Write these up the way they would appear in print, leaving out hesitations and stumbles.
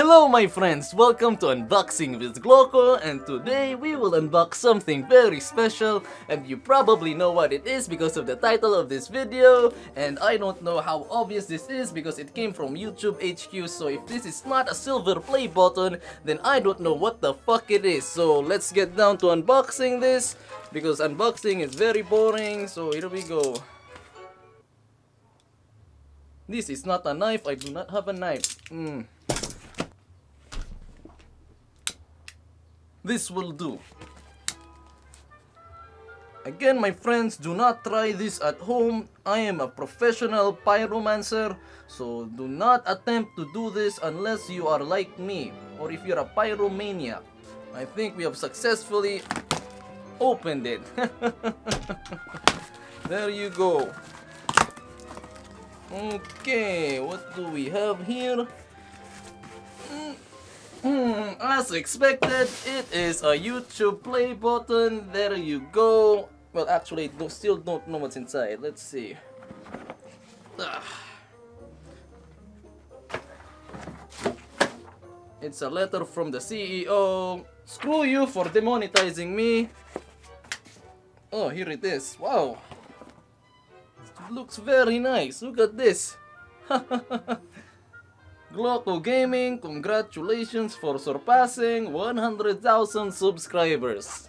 Hello my friends, welcome to Unboxing with GLOCO, and today we will unbox something very special, and you probably know what it is because of the title of this video, and I don't know how obvious this is because it came from YouTube HQ, so if this is not a silver play button, then I don't know what the fuck it is. So let's get down to unboxing this, because unboxing is very boring, so here we go. This is not a knife, I do not have a knife. This will do. Again, my friends, do not try this at home. I am a professional pyromancer, so do not attempt to do this unless you are like me, or if you're a pyromaniac. I think we have successfully opened it. There you go. Okay, what do we have here? As expected, it is a YouTube play button. There you go. Well, actually, still don't know what's inside. Let's see. It's a letter from the CEO. Screw you for demonetizing me. Oh, here it is. Wow. It looks very nice. Look at this. GLOCO Gaming, congratulations for surpassing 100,000 subscribers.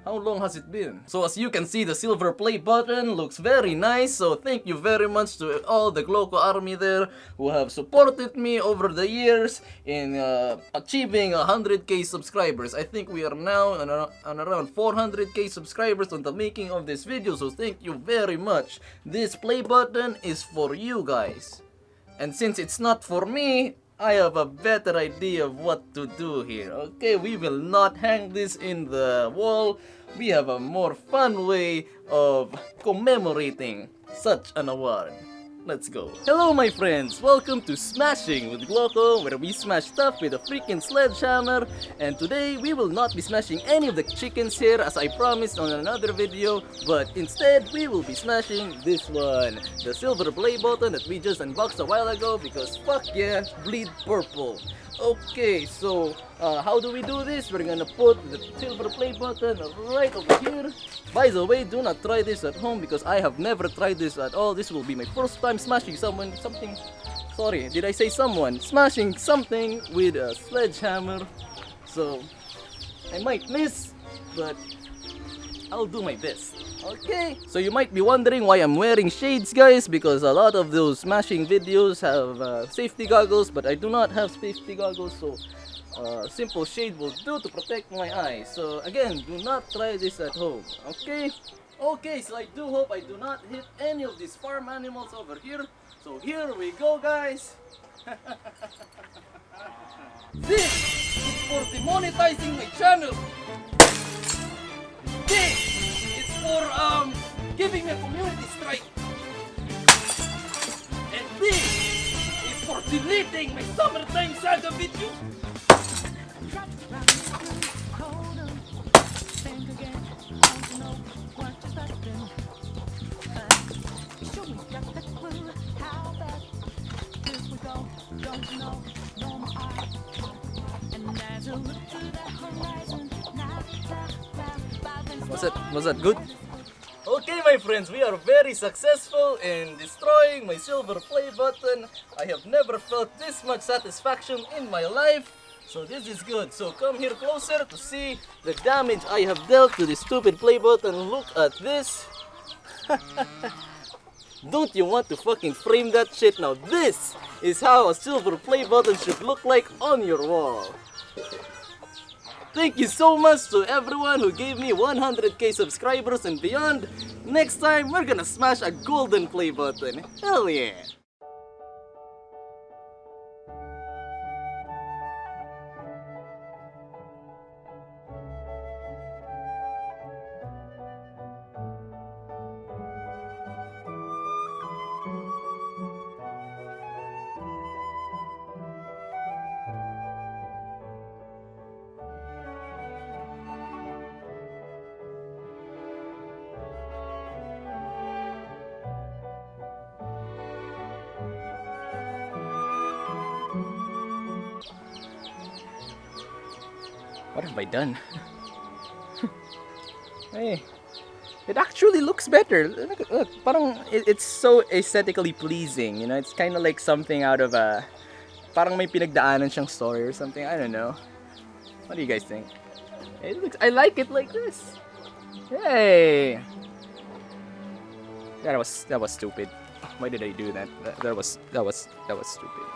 How long has it been? So as you can see, the silver play button looks very nice, so thank you very much to all the GLOCO army there who have supported me over the years in achieving 100k subscribers. I think we are now on around 400k subscribers on the making of this video, so thank you very much. This play button is for you guys. And since it's not for me, I have a better idea of what to do here. Okay, we will not hang this in the wall. We have a more fun way of commemorating such an award. Let's go. Hello my friends, welcome to Smashing with GLOCO, where we smash stuff with a freaking sledgehammer. And today we will not be smashing any of the chickens here as I promised on another video, but instead we will be smashing this one, the silver play button that we just unboxed a while ago, because fuck yeah, bleed purple. Okay, so how do we do this? We're gonna put the silver play button right over here. By the way, do not try this at home because I have never tried this at all. This will be my first time smashing something. Sorry, did I say someone? Smashing something with a sledgehammer. So I might miss, but I'll do my best. Okay, so you might be wondering why I'm wearing shades, guys, because a lot of those smashing videos have safety goggles, but I do not have safety goggles, so simple shade will do to protect my eyes. So again, do not try this at home, okay? Okay, so I do hope I do not hit any of these farm animals over here. So here we go, guys. This is for demonetizing my channel. This is for giving me a community strike. And this is for deleting my summertime saga video. Was that good? Okay my friends, we are very successful in destroying my silver play button. I have never felt this much satisfaction in my life. So this is good. So come here closer to see the damage I have dealt to this stupid play button. Look at this. Don't you want to fucking frame that shit? Now this is how a silver play button should look like on your wall. Thank you so much to everyone who gave me 100k subscribers and beyond. Next time, we're gonna smash a golden play button. Hell yeah! What have I done? Hey, it actually looks better. Look, parang it's so aesthetically pleasing. You know, it's kind of like something out of a, parang may pinagdaanan siyang story or something. I don't know. What do you guys think? It looks. I like it like this. Hey. That was stupid. Why did I do that? That was stupid.